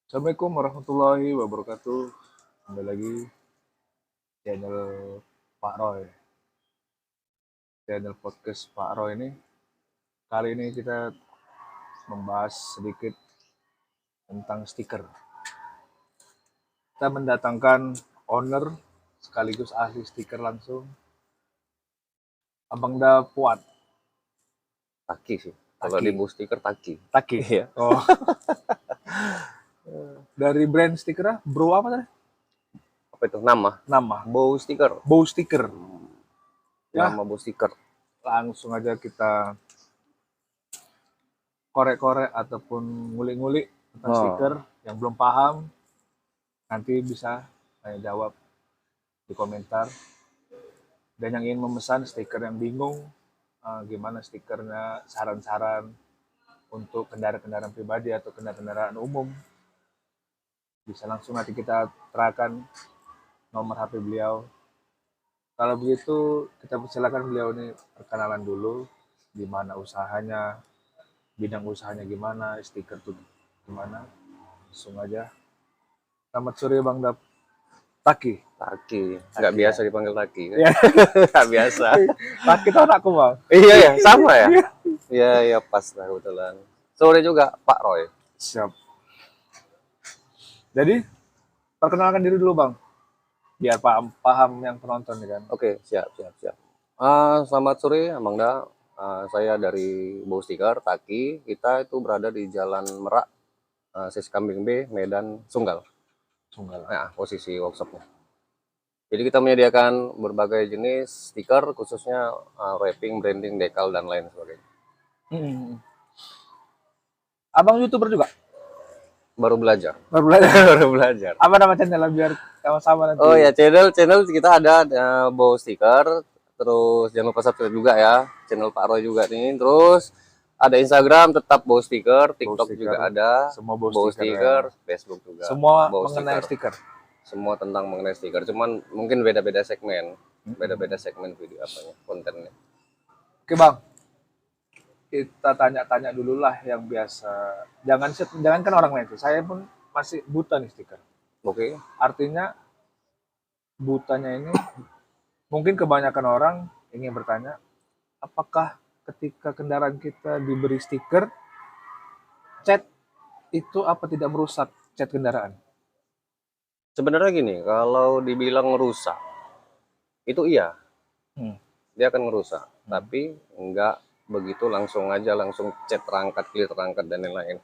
Assalamualaikum warahmatullahi wabarakatuh. Kembali lagi channel Pak Roy. Channel podcast Pak Roy ini. Kali ini kita membahas sedikit tentang stiker. Kita mendatangkan owner sekaligus ahli stiker langsung. Abang Da Puat. Taki sih. Kalau Taki. di booth stiker Taki. Taki. Iya. Oh. Dari brand stikernya Bro apa tadi? Apa itu? Nama. Bow stiker. Bow Sticker. Ya. Nama bow stiker. Langsung aja kita korek-korek ataupun ngulik-ngulik tentang stiker yang belum paham, nanti bisa saya jawab di komentar. Dan yang ingin memesan stiker yang bingung, gimana stikernya, saran-saran untuk kendaraan-kendaraan pribadi atau kendaraan umum, bisa langsung nanti kita terakan nomor HP beliau. Kalau begitu, kita persilakan beliau ini perkenalan dulu, di mana usahanya, bidang usahanya gimana, stiker tuh gimana. Langsung aja. Selamat sore Bang Dap. Taki. Nggak biasa dipanggil Taki. Ya. Nggak biasa. Taki itu anakku Bang. Iya ya, sama ya. Iya pas lah kebetulan. Sore juga Pak Roy. Siap. Jadi perkenalkan diri dulu Bang, biar paham yang penonton ya kan. Oke, siap. Selamat sore Amanda. Saya dari Bow Stiker Taki. Kita itu berada di Jalan Merak, Siskambing B, Medan, Sunggal. Nah, posisi workshopnya. Jadi kita menyediakan berbagai jenis stiker, khususnya wrapping, branding, dekal, dan lain sebagainya. Abang YouTuber juga? Baru belajar. Baru belajar. Apa nama channelnya biar sama-sama nanti? Oh ya, channel kita ada Bow Stiker, terus jangan lupa subscribe juga ya, channel Pak Roy juga nih. Terus ada Instagram tetap Bow Stiker, TikTok juga ada. Semua Bow ya. Stiker, Facebook juga. Semua Bow mengenai stiker. Semua tentang mengenai stiker, cuman mungkin beda-beda segmen. Beda-beda segmen video apanya, kontennya. Oke Bang, kita tanya-tanya dulu lah yang biasa. Jangan kan orang lain tuh. Saya pun masih buta nih stiker. Oke. Artinya butanya ini mungkin kebanyakan orang ingin bertanya, apakah ketika kendaraan kita diberi stiker, cat itu apa tidak merusak cat kendaraan? Sebenarnya gini, kalau dibilang rusak, itu iya. Dia akan merusak, tapi enggak begitu langsung cat terangkat, clear terangkat dan lain-lain.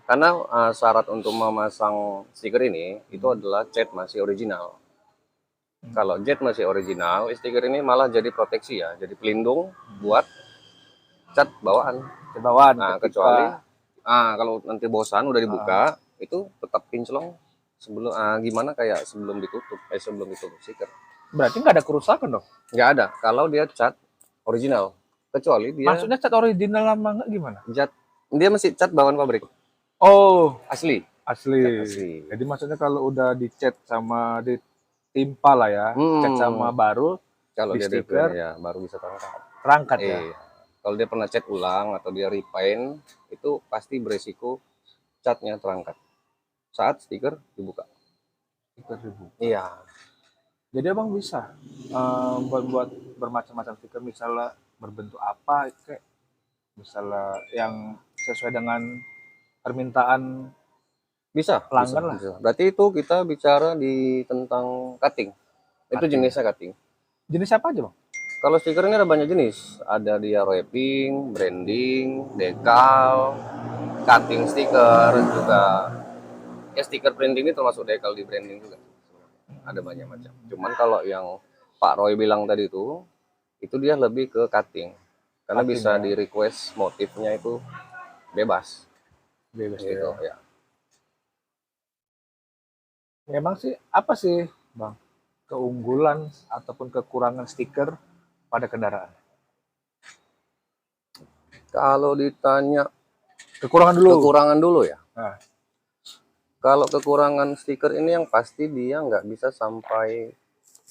Karena syarat untuk memasang stiker ini itu adalah cat masih original. Kalau cat masih original, stiker ini malah jadi proteksi ya, jadi pelindung buat cat bawaan. Nah, kecuali kalau nanti bosan udah dibuka, itu tetap kinclong sebelum gimana kayak sebelum ditutup stiker. Berarti nggak ada kerusakan dong? Nggak ada kalau dia cat original. Kecuali dia. Maksudnya cat original lama nggak gimana? Dia masih cat bawaan pabrik. Oh, Asli. Jadi maksudnya kalau udah dicat sama ditimpa lah ya, cat sama baru, kalau di dia stiker ya baru bisa terangkat. Terangkat ya. Kalau dia pernah cat ulang atau dia repaint, itu pasti beresiko catnya terangkat saat stiker dibuka. Iya. Jadi abang bisa buat bermacam-macam stiker, misalnya berbentuk apa, kayak misalnya yang sesuai dengan permintaan bisa pelanggan lah. Bisa. Berarti itu kita bicara tentang cutting. Itu jenisnya cutting. Jenis apa aja bang? Kalau stiker ini ada banyak jenis. Ada dia wrapping, branding, dekal, cutting stiker juga. Ya stiker branding ini termasuk dekal di branding juga. Ada banyak macam. Cuman kalau yang Pak Roy bilang tadi itu dia lebih ke cutting. Karena bisa di request motifnya itu bebas gitu ya. Memang sih apa sih bang keunggulan ataupun kekurangan stiker pada kendaraan? Kalau ditanya kekurangan dulu ya. Kalau kekurangan stiker ini yang pasti dia nggak bisa sampai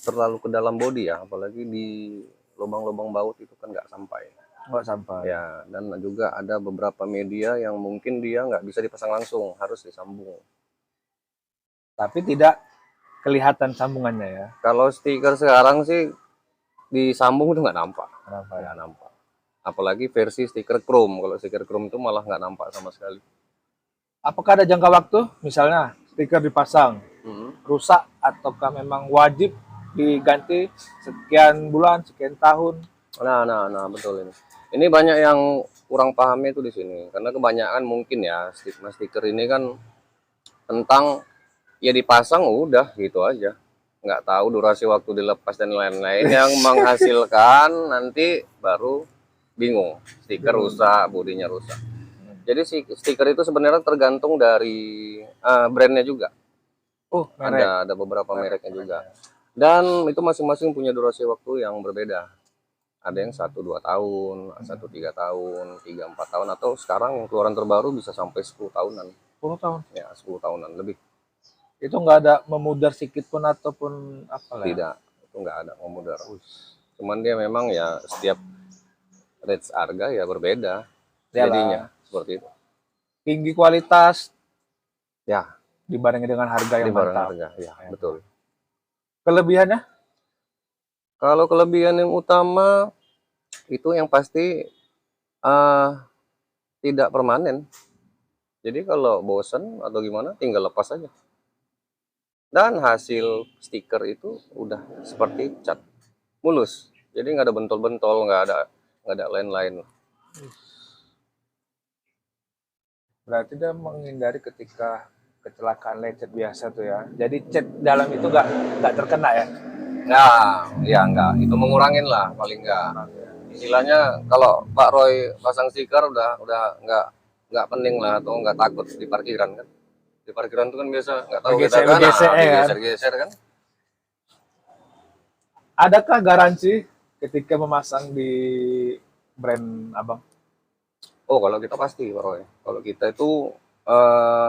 terlalu ke dalam body ya, apalagi di lubang-lubang baut itu kan nggak sampai. Nggak sampai. Ya, dan juga ada beberapa media yang mungkin dia nggak bisa dipasang langsung, harus disambung. Tapi tidak kelihatan sambungannya ya. Kalau stiker sekarang sih disambung tuh nggak nampak. Kenapa ya? Nggak nampak. Apalagi versi stiker chrome. Kalau stiker chrome itu malah nggak nampak sama sekali. Apakah ada jangka waktu? Misalnya stiker dipasang, Mhm. rusak ataukah memang wajib diganti sekian bulan, sekian tahun? Nah, betul ini. Ini banyak yang kurang pahamnya itu di sini. Karena kebanyakan mungkin ya stiker ini kan tentang ya dipasang udah gitu aja. Nggak tahu durasi waktu dilepas dan lain-lain yang menghasilkan nanti baru bingung. Stiker rusak, bodinya rusak. Jadi si stiker itu sebenarnya tergantung dari brandnya juga. Oh, merek. Ada beberapa mereknya juga. Dan itu masing-masing punya durasi waktu yang berbeda. Ada yang 1-2 tahun, 1-3 tahun, 3-4 tahun, atau sekarang yang keluaran terbaru bisa sampai 10 tahunan. 10 tahun. Ya, 10 tahunan lebih. Itu nggak ada memudar sedikit pun ataupun apa lah ya? Tidak, itu nggak ada memudar. Cuman dia memang ya setiap range harga ya berbeda. Jadinya seperti itu. Tinggi kualitas Ya, dibandingin dengan harga yang di barang mantap. harga. Ya, betul. Kelebihannya? Kalau kelebihan yang utama itu yang pasti eh, tidak permanen. Jadi kalau bosen atau gimana tinggal lepas aja. Dan hasil stiker itu udah seperti cat, mulus. Jadi nggak ada bentol-bentol, nggak ada lain-lain. Berarti dia menghindari ketika kecelakaan lecet biasa tuh ya. Jadi cat dalam itu nggak terkena ya. Nah, ya nggak. Itu mengurangin lah paling nggak. Istilahnya kalau Pak Roy pasang stiker udah nggak pening lah atau nggak takut di parkiran kan. Di parkiran itu kan biasa nggak tahu kita kan, geser-geser kan. Adakah garansi ketika memasang di brand abang? Oh, kalau kita pasti Pak Roy. Kalau kita itu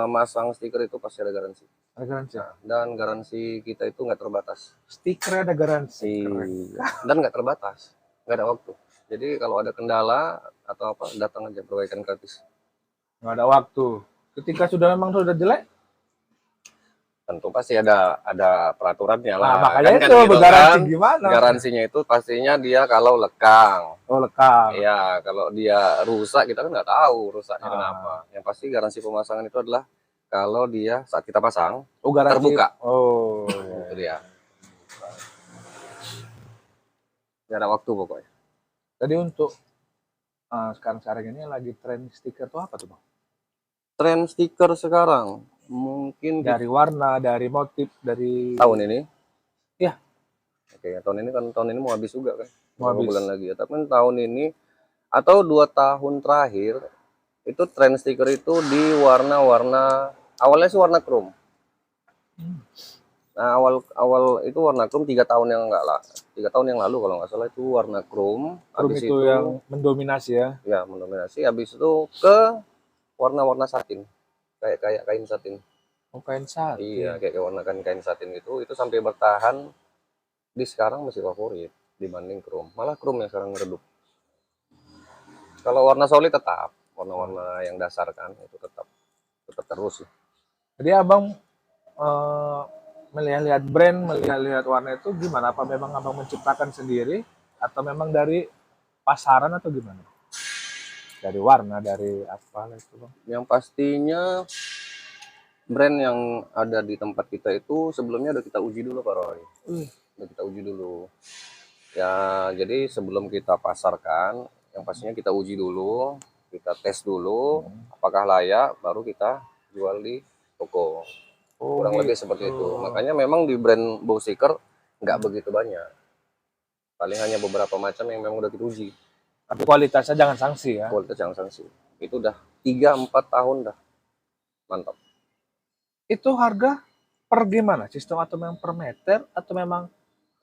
masang stiker itu pasti ada garansi. Ada garansi. Nah, dan garansi kita itu nggak terbatas. Stiker ada garansi. Dan nggak terbatas, nggak ada waktu. Jadi kalau ada kendala atau apa datang aja perbaikan gratis. Nggak ada waktu. Ketika memang sudah jelek, Tentu pasti ada peraturannya lah. nah, makanya kan itu gitu bergaransi kan. gimana? Garansinya itu pastinya dia kalau lekang. Oh, lekang. Ya, kalau dia rusak kita kan nggak tahu rusaknya kenapa. Yang pasti garansi pemasangan itu adalah kalau dia saat kita pasang garansi terbuka. Oh, itu dia. Nggak ada waktu pokoknya. Jadi untuk sekarang ini lagi tren stiker tuh apa tuh bang? Tren stiker sekarang mungkin dari warna, dari motif, dari tahun ini. Ya. Oke, tahun ini mau habis juga kan? Mau habis. Bulan lagi ya. Tapi tahun ini atau 2 tahun terakhir itu tren stiker itu di warna-warna awalnya sih warna chrome. Nah, awal itu warna chrome 3 tahun yang 3 tahun yang lalu kalau nggak salah itu warna chrome. Habis itu yang mendominasi ya? Ya, mendominasi. Habis itu ke warna-warna satin. Kayak kain satin. Oh, kain satin. Iya, kayak warna kain satin gitu. Itu sampai bertahan di sekarang masih favorit dibanding chrome. Malah chrome yang sekarang meredup. Kalau warna solid tetap, warna-warna yang dasar kan itu tetap terus sih. Jadi abang melihat-lihat brand, melihat-lihat warna itu gimana? Apa memang abang menciptakan sendiri atau memang dari pasaran atau gimana? Dari warna, dari apa itu bang? Yang pastinya brand yang ada di tempat kita itu sebelumnya udah kita uji dulu Pak Roy. Udah kita uji dulu. Ya, jadi sebelum kita pasarkan, yang pastinya kita uji dulu, kita tes dulu, apakah layak, baru kita jual di toko. Kurang lebih seperti itu. Makanya memang di brand bow sticker nggak begitu banyak. Paling hanya beberapa macam yang memang udah kita uji. Tapi kualitasnya jangan sanksi ya? Kualitas jangan sanksi. Itu udah 3-4 tahun dah. Mantap. Itu harga per gimana? Sistem atau memang per meter atau memang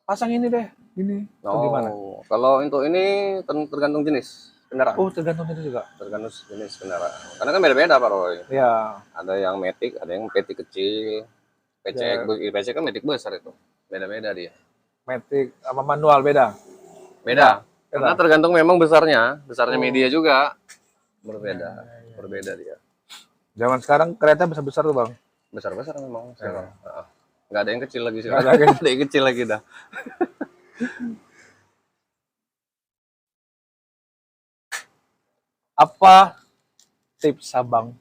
pasang ini deh, gini atau gimana? Kalau untuk ini tergantung jenis kendaraan. Oh, tergantung jenis juga. Tergantung jenis kendaraan. Karena kan beda-beda Pak Roy. Ya. Ada yang matic, ada yang matic kecil. PC kan matic besar itu. Beda-beda dia. Matic sama manual beda? Beda. Karena tergantung memang besarnya media juga berbeda dia. Zaman sekarang kereta besar-besar tuh bang. Besar-besar memang sekarang. Nggak ada yang kecil lagi sih. Nggak ada Ada yang kecil lagi dah. Apa tips abang?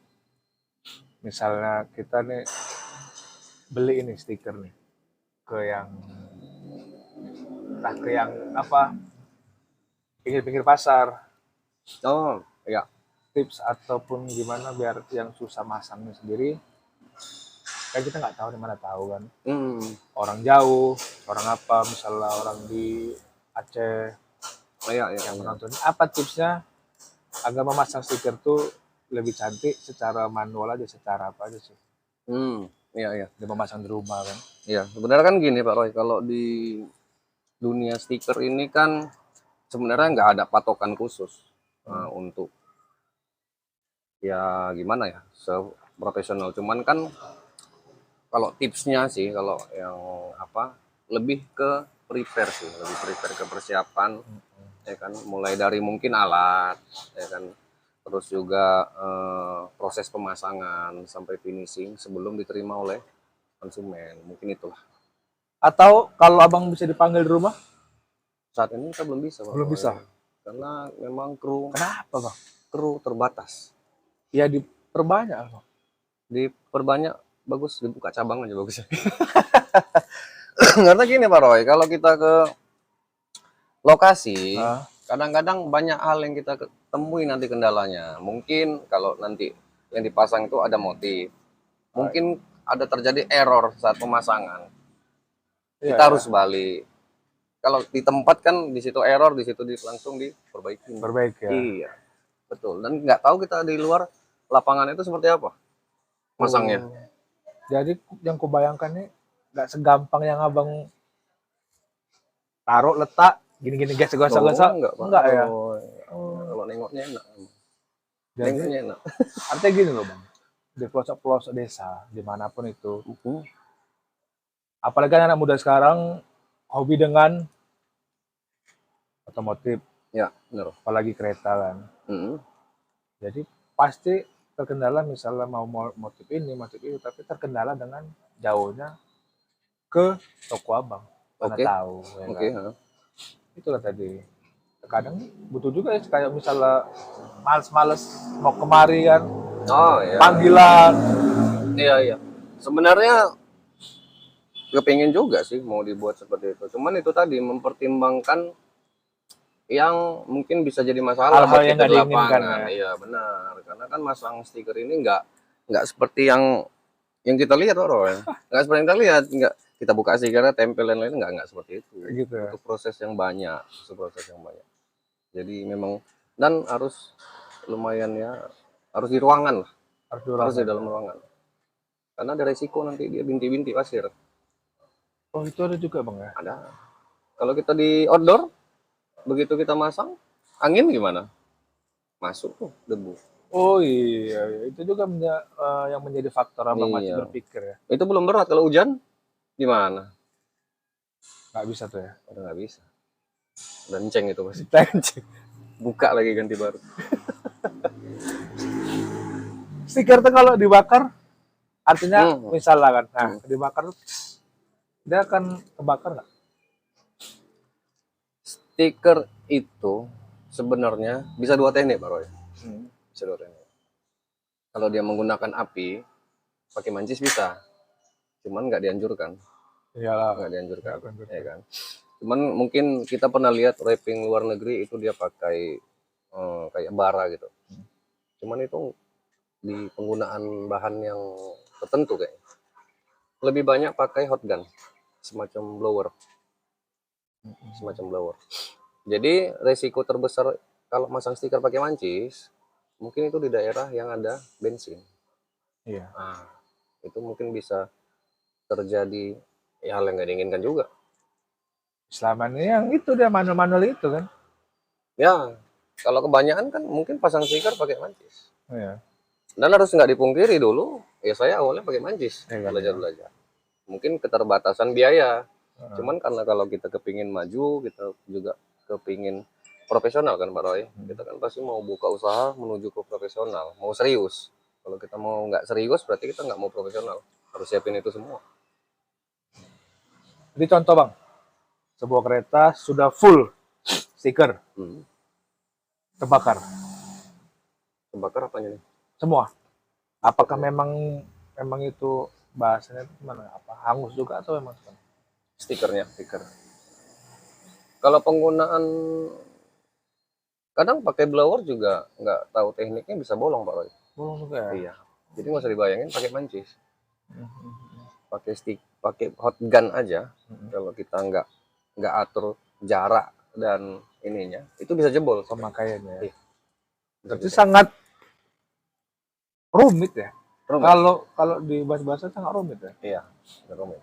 Misalnya kita nih beli ini stiker nih ke yang apa pinggir-pinggir pasar, Oh, iya. tips ataupun gimana biar yang susah masangnya sendiri, kan kita nggak tahu di mana tahu kan, orang jauh, orang apa, misalnya orang di Aceh yang menonton, apa tipsnya agar memasang stiker tuh lebih cantik secara manual aja, secara apa aja sih? Iya. Dia memasang di rumah kan? Iya, sebenarnya kan gini Pak Roy, kalau di dunia stiker ini kan sebenarnya nggak ada patokan khusus untuk ya gimana ya, profesional. Cuman kan kalau tipsnya sih, kalau yang apa, lebih ke prepare sih, lebih prepare ke persiapan, ya kan, mulai dari mungkin alat, ya kan, terus juga proses pemasangan sampai finishing sebelum diterima oleh konsumen, mungkin itulah. Atau kalau abang bisa dipanggil di rumah? Saat ini kita belum bisa Pak Belum Roy. bisa. Karena memang kru Kenapa bang? kru terbatas. Ya diperbanyak bang. Diperbanyak, bagus dibuka cabang aja bagus. Karena gini Pak Roy, kalau kita ke lokasi, kadang-kadang banyak hal yang kita temui nanti kendalanya. Mungkin kalau nanti yang dipasang itu ada motif, mungkin ada terjadi error saat pemasangan. Kita harus balik. Kalau di tempat kan di situ error, di situ langsung diperbaiki. Perbaiki ya. Iya, betul. Dan nggak tahu kita di luar lapangan itu seperti apa masangnya. Jadi yang kubayangkan nih nggak segampang yang abang taruh letak gini-gini guys, gosok-gosok. Enggak ya. Kalau nengoknya enak. Jadi Nengoknya enak. artinya gini loh bang, di pelosok-pelosok desa dimanapun itu, apalagi anak muda sekarang hobi dengan otomotif, ya benar, apalagi kereta kan. Jadi pasti terkendala, misalnya mau motif ini motif itu, tapi terkendala dengan jauhnya ke toko abang. Mana tahu ya kan? Itulah tadi, kadang butuh juga ya, kayak misalnya males-males mau kemari kan, panggilan. Iya sebenarnya kepingin juga sih mau dibuat seperti itu, cuman itu tadi mempertimbangkan yang mungkin bisa jadi masalah hal-hal yang nggak diinginkan ya. Iya benar, karena kan masang stiker ini nggak seperti yang kita lihat nggak seperti yang kita lihat, nggak kita buka stikernya tempel dan lain, nggak seperti itu. Gitu ya. Itu proses yang banyak, jadi memang, dan harus lumayan ya, harus di ruangan lah, harus di dalam ruangan, karena ada resiko nanti dia binti-binti pasir. Oh itu ada juga bang ya? Ada. Kalau kita di outdoor, begitu kita masang, angin gimana? Masuk tuh debu. Oh iya, itu juga yang menjadi faktor abang masih berpikir ya. Itu belum berat, kalau hujan gimana? Nggak bisa tuh ya? Udah nggak bisa. Dan ceng itu pasti. Buka lagi ganti baru. Stiker tuh kalau dibakar, artinya misalnya kan, dibakar dia akan kebakar nggak? Stiker itu sebenarnya bisa dua teknik Pak Roy. Bisa dua teknik. Kalau dia menggunakan api, pakai mancis bisa, cuman nggak dianjurkan. Iyalah. Nggak dianjurkan, ya kan. Cuman mungkin kita pernah lihat wrapping luar negeri itu dia pakai kayak bara gitu. Cuman itu di penggunaan bahan yang tertentu kayak. Lebih banyak pakai hot gun, semacam blower. Jadi resiko terbesar kalau masang stiker pakai mancis, mungkin itu di daerah yang ada bensin. Iya. Nah, itu mungkin bisa terjadi hal yang nggak diinginkan juga. Selama ini yang itu dia manual itu kan? Ya, kalau kebanyakan kan mungkin pasang stiker pakai mancis. Iya. Dan harus nggak dipungkiri dulu, ya saya awalnya pakai mancis, belajar. Mungkin keterbatasan biaya. Cuman karena kalau kita kepingin maju, kita juga kepingin profesional kan Pak Roy. Kita kan pasti mau buka usaha menuju ke profesional, mau serius. Kalau kita mau nggak serius berarti kita nggak mau profesional. Harus siapin itu semua. Jadi contoh bang, sebuah kereta sudah full stiker terbakar, Terbakar apanya nih? semua. Apakah memang itu bahasanya itu gimana? Apa hangus juga atau memang gimana? Stikernya. Stiker. Kalau penggunaan kadang pakai blower juga nggak tahu tekniknya bisa bolong Pak Roy. Bolong juga ya? Iya. Jadi nggak usah dibayangin pakai mancis. Pakai hot gun aja. Kalau kita nggak atur jarak dan ininya, itu bisa jebol. Pemakaiannya. Iya. Berarti sangat rumit ya. Rumit. Kalau di bahasa sangat rumit ya. Iya, rumit.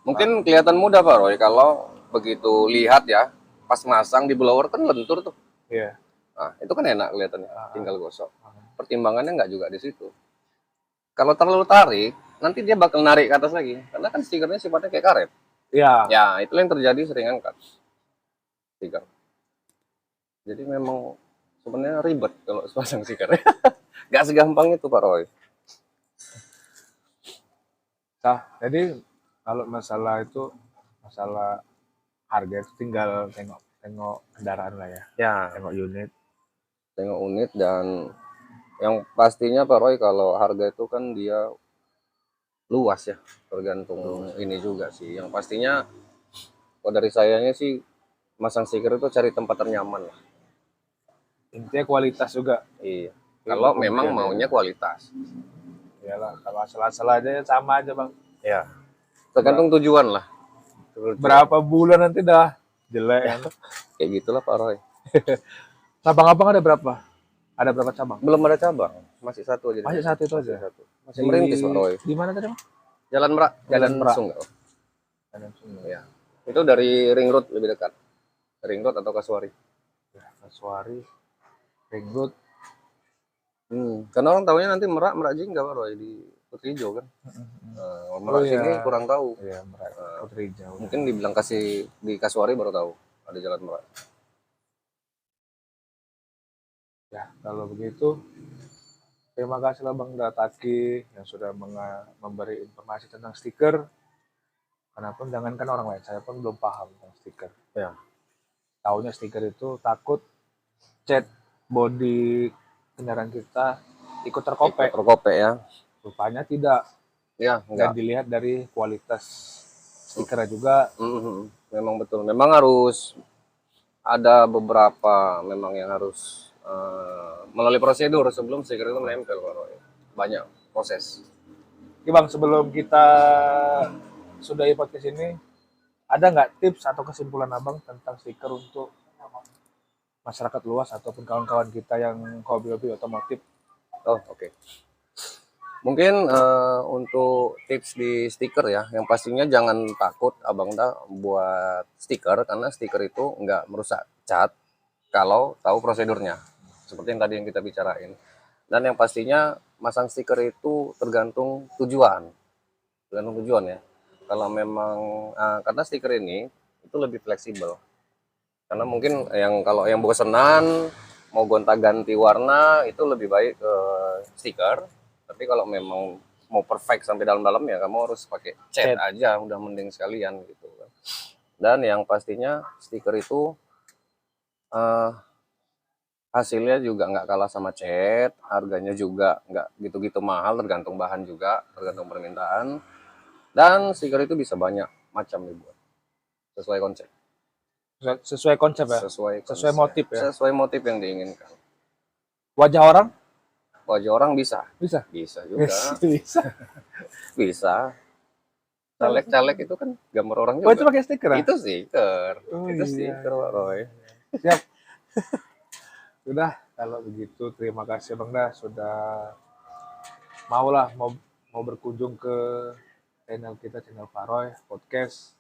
Mungkin kelihatan mudah Pak Roy kalau begitu lihat ya, pas masang di blower kan lentur tuh. Iya. Nah, itu kan enak kelihatannya, tinggal gosok. Pertimbangannya nggak juga di situ. Kalau terlalu tarik, nanti dia bakal narik ke atas lagi. Karena kan stikernya sifatnya kayak karet. Iya. Ya, itu yang terjadi sering angkat stiker. Jadi memang sebenarnya ribet kalau pasang stiker. Nggak segampang itu Pak Roy. Nah, jadi kalau masalah harga itu tinggal tengok kendaraan lah ya. Ya, Tengok unit. tengok unit dan yang pastinya Pak Roy kalau harga itu kan dia luas ya, tergantung ini juga sih. Yang pastinya kalau dari sayanya sih masang stiker itu cari tempat ternyaman lah. Intinya kualitas juga. Iya. Kalau memang maunya kualitas. Iyalah, kalau asal-asal aja sama aja bang. Ya. Tergantung tujuan lah. Berapa bulan nanti dah jelek kan? Kayak gitulah Pak Roy. Cabang-abang ada berapa? Ada berapa cabang? Belum ada cabang, masih satu aja. Masih satu itu aja. Masih merintis Pak Roy. Di mana tadi bang? Jalan Merak, Jalan Sungai. Jalan Sungai. Ya. Itu dari Ring Road lebih dekat. Ring Road atau Kasuari. Ya, Kasuari, Ring Road. Karena orang tahunya nanti Merak Jingga Pak Roy di Putri Hijau kan. Merak sini kurang tahu. Iya, Merak Putri Hijau. Mungkin dibilang kasih di Kasuari baru tahu ada Jalan Merak. Ya, kalau begitu terima kasihlah Bang Dataki yang sudah memberi informasi tentang stiker. Karena pun jangankan orang lain, saya pun belum paham tentang stiker. Ya. Taunya stiker itu takut cat bodi kendaraan kita ikut terkopek. Terkopek ya. Rupanya tidak. Ya, enggak. Dan dilihat dari kualitas stikernya juga. Memang betul. Memang harus ada beberapa memang yang harus melalui prosedur sebelum stiker itu menempel Pak Roy. Banyak proses. Oke Bang, sebelum kita sudahi podcast ini, ada nggak tips atau kesimpulan Abang tentang stiker untuk masyarakat luas ataupun kawan-kawan kita yang hobi-hobi otomotif? Oh, oke. Mungkin untuk tips di stiker ya, yang pastinya jangan takut Abang buat stiker, karena stiker itu nggak merusak cat kalau tahu prosedurnya. Seperti yang tadi yang kita bicarain. Dan yang pastinya masang stiker itu tergantung tujuan. Tergantung tujuan ya. Kalau memang karena stiker ini itu lebih fleksibel. Karena mungkin kalau yang bosenan mau gonta-ganti warna itu lebih baik ke stiker. Tapi kalau memang mau perfect sampai dalam-dalam ya kamu harus pakai cat aja, udah mending sekalian gitu kan. Dan yang pastinya stiker itu hasilnya juga nggak kalah sama cat, harganya juga nggak gitu-gitu mahal, tergantung bahan juga, tergantung permintaan. Dan stiker itu bisa banyak macam dibuat, sesuai konsep. Sesuai konsep ya? Sesuai motif ya? Sesuai motif yang diinginkan. Wajah orang? Wajah orang bisa? Bisa? Bisa juga. Bisa? Bisa. Caleg-caleg itu kan gambar orang juga. Oh itu pakai stiker? Itu stiker. Itu stiker Pak Roy. Siap. Sudah, kalau begitu terima kasih Bang dah sudah mau berkunjung ke channel kita, channel Pak Roy Podcast.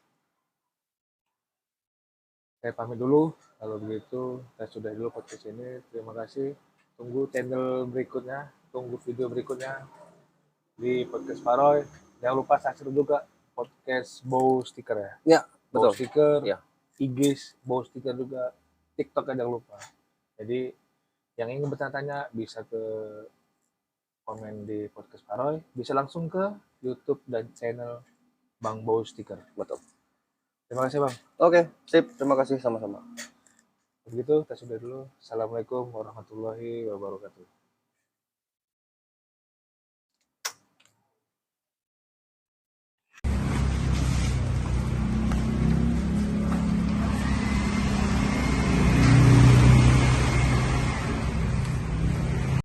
Saya pamit dulu. Kalau begitu saya sudah dulu podcast ini. Terima kasih. Tunggu channel berikutnya, tunggu video berikutnya di podcast Pak Roy. Jangan lupa subscribe juga podcast Bow Sticker ya. Ya, betul. Bow Sticker, ya. IG Bow Sticker juga. TikTok jangan lupa. Jadi yang ingin bertanya-tanya bisa ke komen di podcast Paroy, bisa langsung ke YouTube dan channel Bang Bau Stiker. Betul. Terima kasih Bang. Oke, sip. Terima kasih sama-sama. Begitu, kita sudah dulu. Assalamualaikum warahmatullahi wabarakatuh.